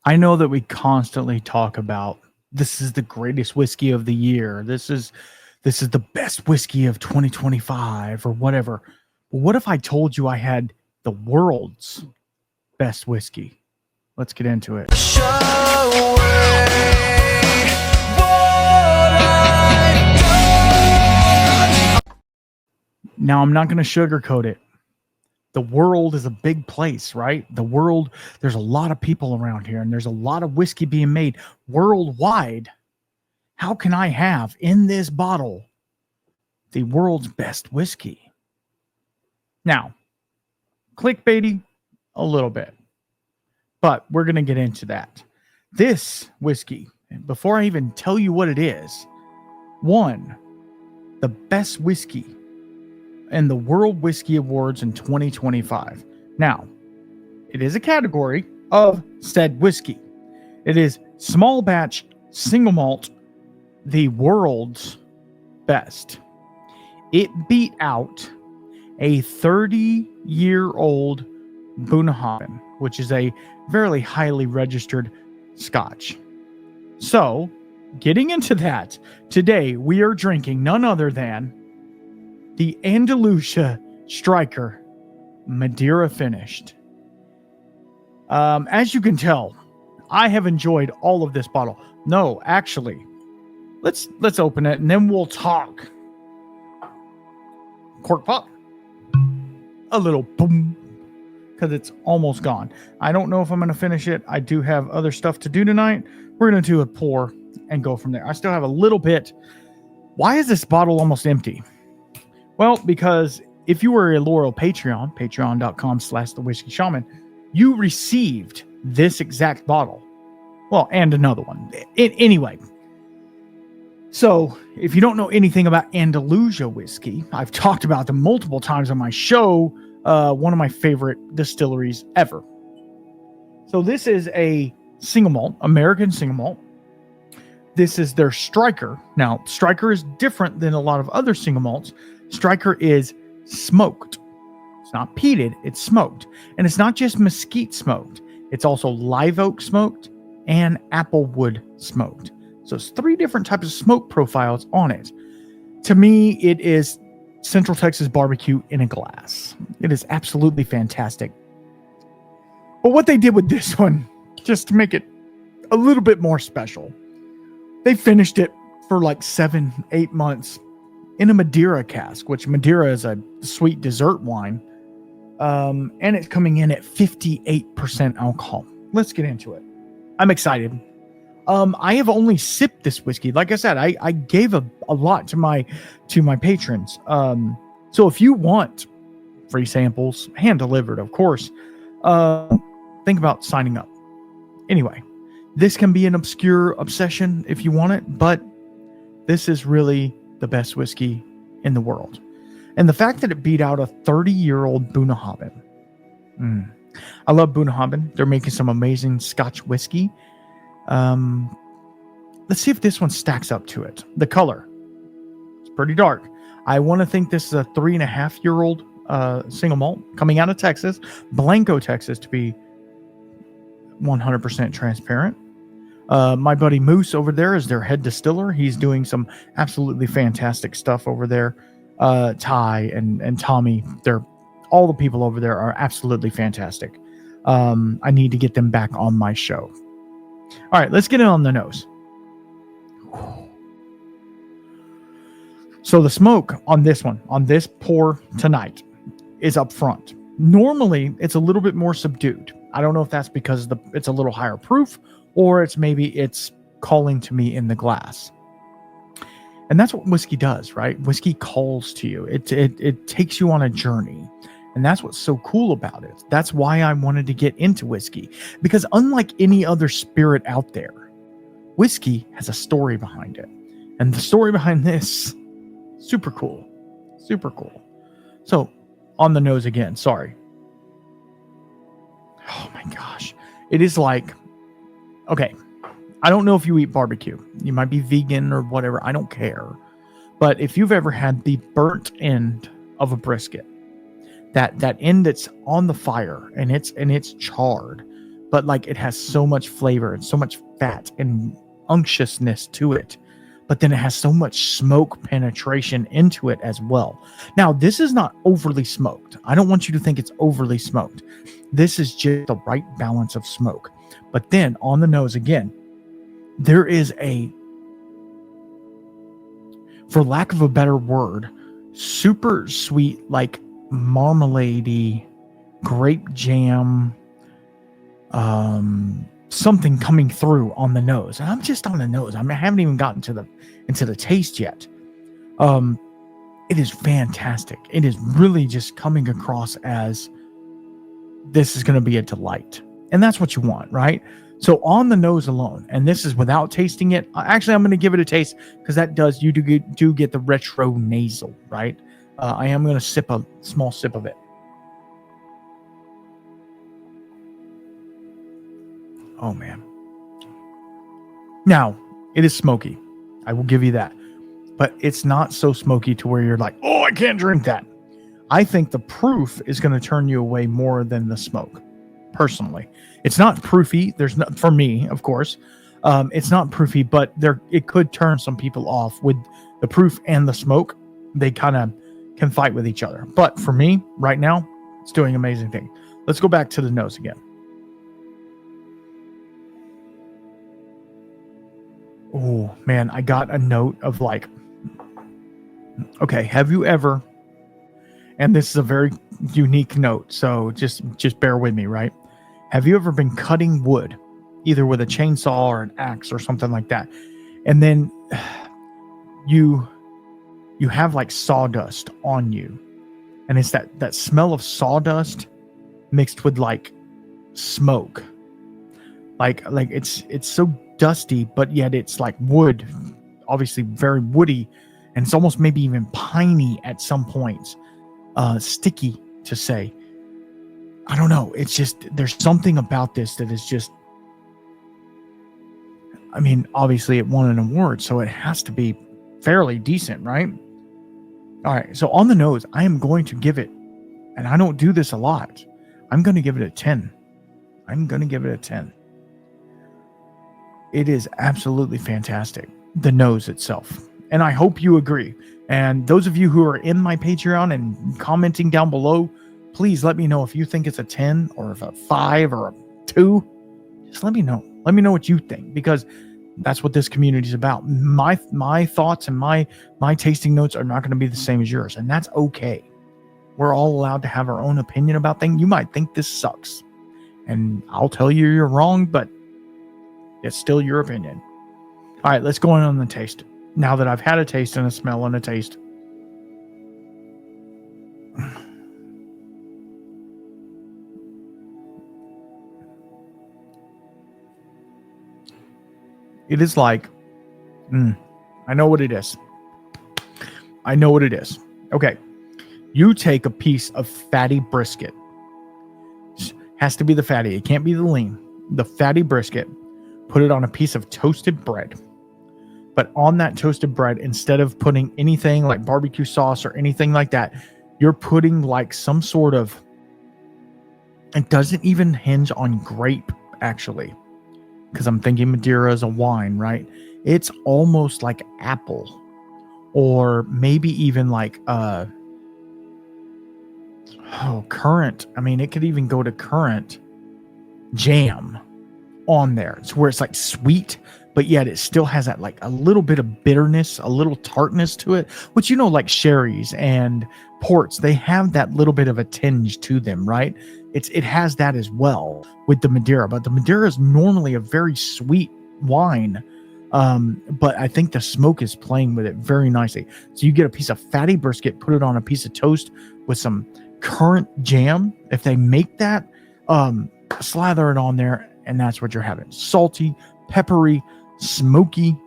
I know that we constantly talk about this is the greatest whiskey of the year. This is the best whiskey of 2025 or whatever. But what if I told you I had the world's best whiskey? Let's get into it. Now, I'm not going to sugarcoat it. The world is a big place, right? The world, there's a lot of people around here and there's a lot of whiskey being made worldwide. How can I have in this bottle the world's best whiskey? Now, clickbaity a little bit, but we're going to get into that. This whiskey, before I even tell you what it is, won the best whiskey in the World Whiskey Awards in 2025. Now, it is a category of said whiskey. It is small batch, single malt, the world's best. It beat out a 30-year-old Bunnahabhain, which is a very highly registered Scotch. So, getting into that, today we are drinking none other than the Andalusia Striker Madeira finished. As you can tell, I have enjoyed all of this bottle. No, actually, let's open it and then we'll talk. Cork pop. A little boom, because it's almost gone. I don't know if I'm going to finish it. I do have other stuff to do tonight. We're going to do a pour and go from there. I still have a little bit. Why is this bottle almost empty? Well, because if you were a loyal Patreon, patreon.com/thewhiskeyshaman, you received this exact bottle. Well, and another one. Anyway. So, if you don't know anything about Andalusia whiskey, I've talked about them multiple times on my show. One of my favorite distilleries ever. So, this is a single malt, American single malt. This is their Striker. Now, Striker is different than a lot of other single malts. Striker is smoked. It's not peated, it's smoked. And it's not just mesquite smoked. It's also live oak smoked and applewood smoked. So it's 3 different types of smoke profiles on it. To me, it is Central Texas barbecue in a glass. It is absolutely fantastic. But what they did with this one, just to make it a little bit more special, they finished it for like 7-8 months in a Madeira cask, which Madeira is a sweet dessert wine. And it's coming in at 58% alcohol. Let's get into it. I'm excited. I have only sipped this whiskey. Like I said, I gave a lot to my patrons. So if you want free samples, hand delivered, of course, think about signing up. Anyway, this can be an obscure obsession if you want it, but this is really the best whiskey in the world. And the fact that it beat out a 30-year-old Bunnahabhain. I love Bunnahabhain. They're making some amazing Scotch whiskey. Let's see if this one stacks up to it. The color, it's pretty dark. I want to think this is a 3.5-year-old single malt coming out of Texas, Blanco, Texas, to be 100% transparent. My buddy Moose over there is their head distiller. He's doing some absolutely fantastic stuff over there. Ty and Tommy, all the people over there are absolutely fantastic. I need to get them back on my show. All right, let's get it on the nose. So the smoke on this one, on this pour tonight, is up front. Normally, it's a little bit more subdued. I don't know if that's because it's a little higher proof, or it's calling to me in the glass. And that's what whiskey does, right? Whiskey calls to you. It takes you on a journey. And that's what's so cool about it. That's why I wanted to get into whiskey. Because unlike any other spirit out there, whiskey has a story behind it. And the story behind this, super cool. Super cool. So, on the nose again, sorry. Oh my gosh. It is like, okay, I don't know if you eat barbecue. You might be vegan or whatever. I don't care. But if you've ever had the burnt end of a brisket, that end that's on the fire and it's charred, but like it has so much flavor and so much fat and unctuousness to it. But then it has so much smoke penetration into it as well. Now, this is not overly smoked. I don't want you to think it's overly smoked. This is just the right balance of smoke. But then on the nose again, there is a, for lack of a better word, super sweet, like marmalade-y, grape jam, something coming through on the nose. And I'm just on the nose. I haven't even gotten to into the taste yet. It is fantastic. It is really just coming across as this is going to be a delight. And that's what you want, right? So on the nose alone, and this is without tasting it. Actually, I'm going to give it a taste because that does, you do get the retro nasal, right? I am going to sip a small sip of it. Oh, man. Now, it is smoky. I will give you that. But it's not so smoky to where you're like, oh, I can't drink that. I think the proof is going to turn you away more than the smoke, personally. It's not proofy. There's not, for me, of course. It's not proofy, but it could turn some people off with the proof and the smoke. They kind of can fight with each other. But for me, right now, it's doing an amazing thing. Let's go back to the nose again. Oh, man, I got a note of like, okay, have you ever, and this is a very unique note, so just bear with me, right? Have you ever been cutting wood, either with a chainsaw or an axe or something like that, and then you have like sawdust on you, and it's that smell of sawdust mixed with like smoke, like it's so dusty, but yet it's like wood, obviously very woody, and it's almost maybe even piney at some points, sticky to say. I don't know. It's just, there's something about this that is just, I mean, obviously it won an award, so it has to be fairly decent, right? All right. So on the nose, I am going to give it, and I don't do this a lot, I'm going to give it a 10. I'm going to give it a 10. It is absolutely fantastic, the nose itself. And I hope you agree. And those of you who are in my Patreon and commenting down below, please let me know if you think it's a 10 or if a 5 or a 2. Just let me know. Let me know what you think, because that's what this community is about. My thoughts and my tasting notes are not going to be the same as yours, and that's okay. We're all allowed to have our own opinion about things. You might think this sucks, and I'll tell you you're wrong, but it's still your opinion. All right, let's go on the taste. Now that I've had a taste and a smell and a taste. It is like, I know what it is. I know what it is. Okay. You take a piece of fatty brisket. Has to be the fatty. It can't be the lean. The fatty brisket. Put it on a piece of toasted bread. But on that toasted bread, instead of putting anything like barbecue sauce or anything like that, you're putting like some sort of, it doesn't even hinge on grape, actually, because I'm thinking Madeira is a wine, right? It's almost like apple, or maybe even like currant. I mean, it could even go to currant jam on there. It's where it's like sweet, but yet it still has that like a little bit of bitterness, a little tartness to it, which, you know, like sherries and ports, they have that little bit of a tinge to them, right? It has that as well with the Madeira, but the Madeira is normally a very sweet wine. But I think the smoke is playing with it very nicely. So you get a piece of fatty brisket, put it on a piece of toast with some currant jam. If they make that, slather it on there, and that's what you're having. Salty, peppery, smoky,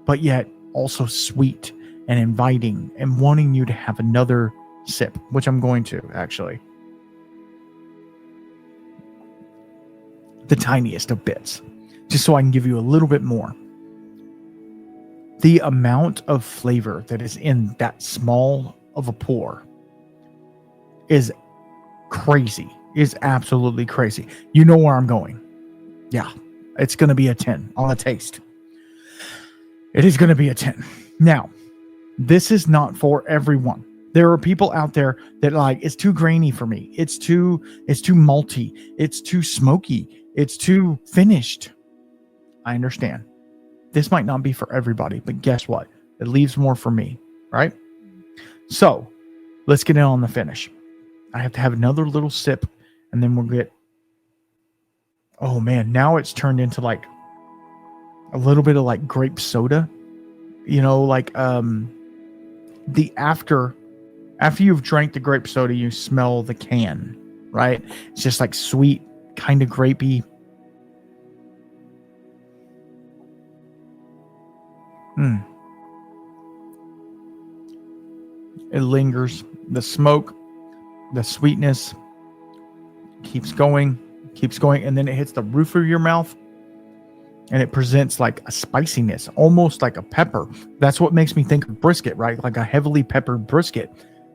but yet also sweet and inviting and wanting you to have another sip, which I'm going to actually. The tiniest of bits, just so I can give you a little bit more. The amount of flavor that is in that small of a pour is crazy, is absolutely crazy. You know where I'm going. Yeah, it's going to be a 10 on the taste. It is going to be a 10. Now, this is not for everyone. There are people out there that like, it's too grainy for me. It's too malty. It's too smoky. It's too finished. I understand. This might not be for everybody, but guess what? It leaves more for me, right? So let's get in on the finish. I have to have another little sip and then we'll get, oh man, now it's turned into like a little bit of like grape soda, like the after you've drank the grape soda, you smell the can, right? It's just like sweet, kind of grapey. It lingers. The smoke, the sweetness keeps going, and then it hits the roof of your mouth, and it presents like a spiciness, almost like a pepper. That's what makes me think of brisket, right? Like a heavily peppered brisket.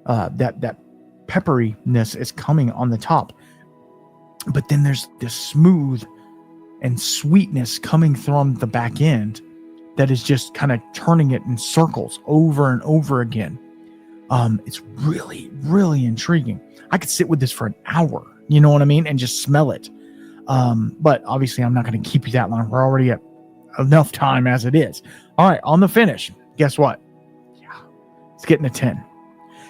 That pepperiness is coming on the top, but then there's this smooth and sweetness coming from the back end that is just kind of turning it in circles over and over again. It's really, really intriguing. I could sit with this for an hour, you know what I mean, and just smell it. But obviously I'm not going to keep you that long. We're already at enough time as it is. All right, on the finish, guess what? Yeah, it's getting a 10.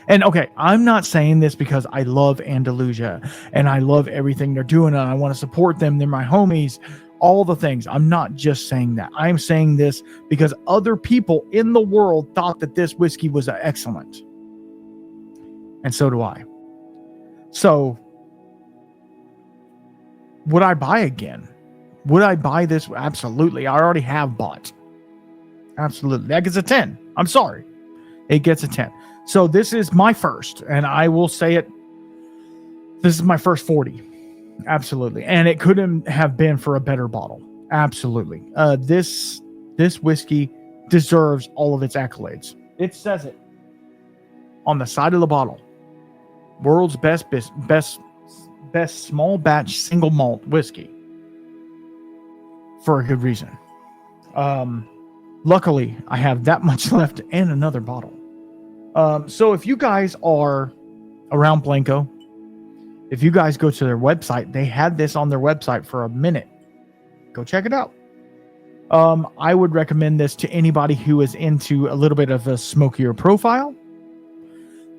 And okay, I'm not saying this because I love Andalusia and I love everything they're doing and I want to support them. They're my homies, all the things. I'm not just saying that. I'm saying this because other people in the world thought that this whiskey was excellent. And so do I. So would I buy again? Would I buy this? Absolutely. I already have bought. Absolutely. That gets a 10. I'm sorry. It gets a 10. So this is my first, and I will say it. This is my first 40. Absolutely. And it couldn't have been for a better bottle. Absolutely. This whiskey deserves all of its accolades. It says it on the side of the bottle. World's best small batch single malt whiskey. For a good reason. Luckily, I have that much left and another bottle. So if you guys are around Blanco, if you guys go to their website, they had this on their website for a minute. Go check it out. I would recommend this to anybody who is into a little bit of a smokier profile.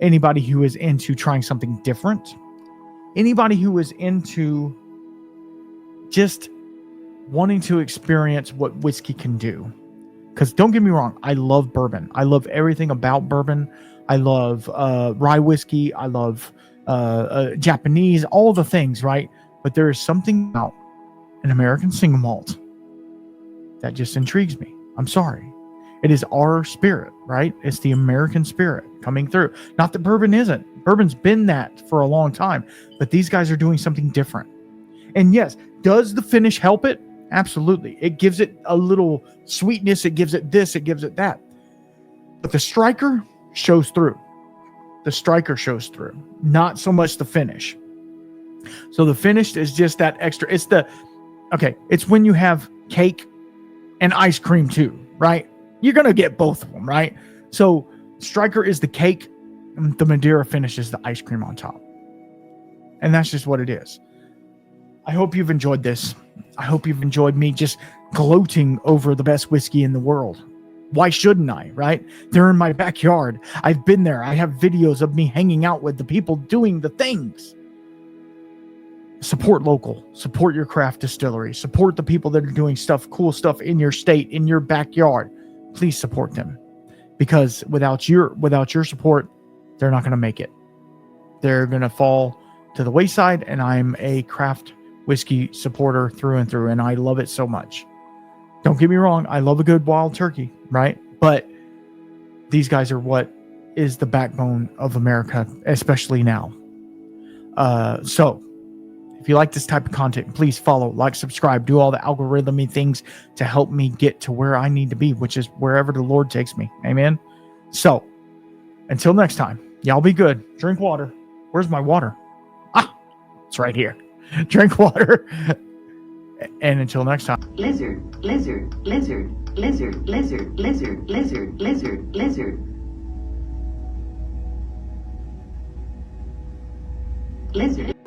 Anybody who is into trying something different. Anybody who is into just wanting to experience what whiskey can do. Because don't get me wrong, I love bourbon. I love everything about bourbon. I love rye whiskey. I love Japanese, all the things, right? But there is something about an American single malt that just intrigues me. I'm sorry. It is our spirit, right? It's the American spirit coming through. Not that bourbon isn't. Bourbon's been that for a long time. But these guys are doing something different. And yes, does the finish help it? Absolutely. It gives it a little sweetness. It gives it this. It gives it that. But the striker shows through. The striker shows through. Not so much the finish. So the finish is just that extra. It's when you have cake and ice cream too, right? You're going to get both of them, right? So striker is the cake. And the Madeira finish is the ice cream on top. And that's just what it is. I hope you've enjoyed this. I hope you've enjoyed me just gloating over the best whiskey in the world. Why shouldn't I, right? They're in my backyard. I've been there. I have videos of me hanging out with the people doing the things. Support local. Support your craft distillery. Support the people that are doing cool stuff in your state, in your backyard. Please support them. Because without your support, they're not going to make it. They're going to fall to the wayside, and I'm a craft whiskey supporter through and through, and I love it so much. Don't get me wrong, I love a good wild turkey, right? But these guys are what is the backbone of America, especially now. So if you like this type of content, please follow, like, subscribe, do all the algorithmy things to help me get to where I need to be, which is wherever the Lord takes me. Amen. So until next time, y'all be good. Drink water. Where's my water? It's right here. Drink water And until next time. Lizard, lizard, lizard, lizard, lizard, lizard, lizard, lizard, lizard. Lizard.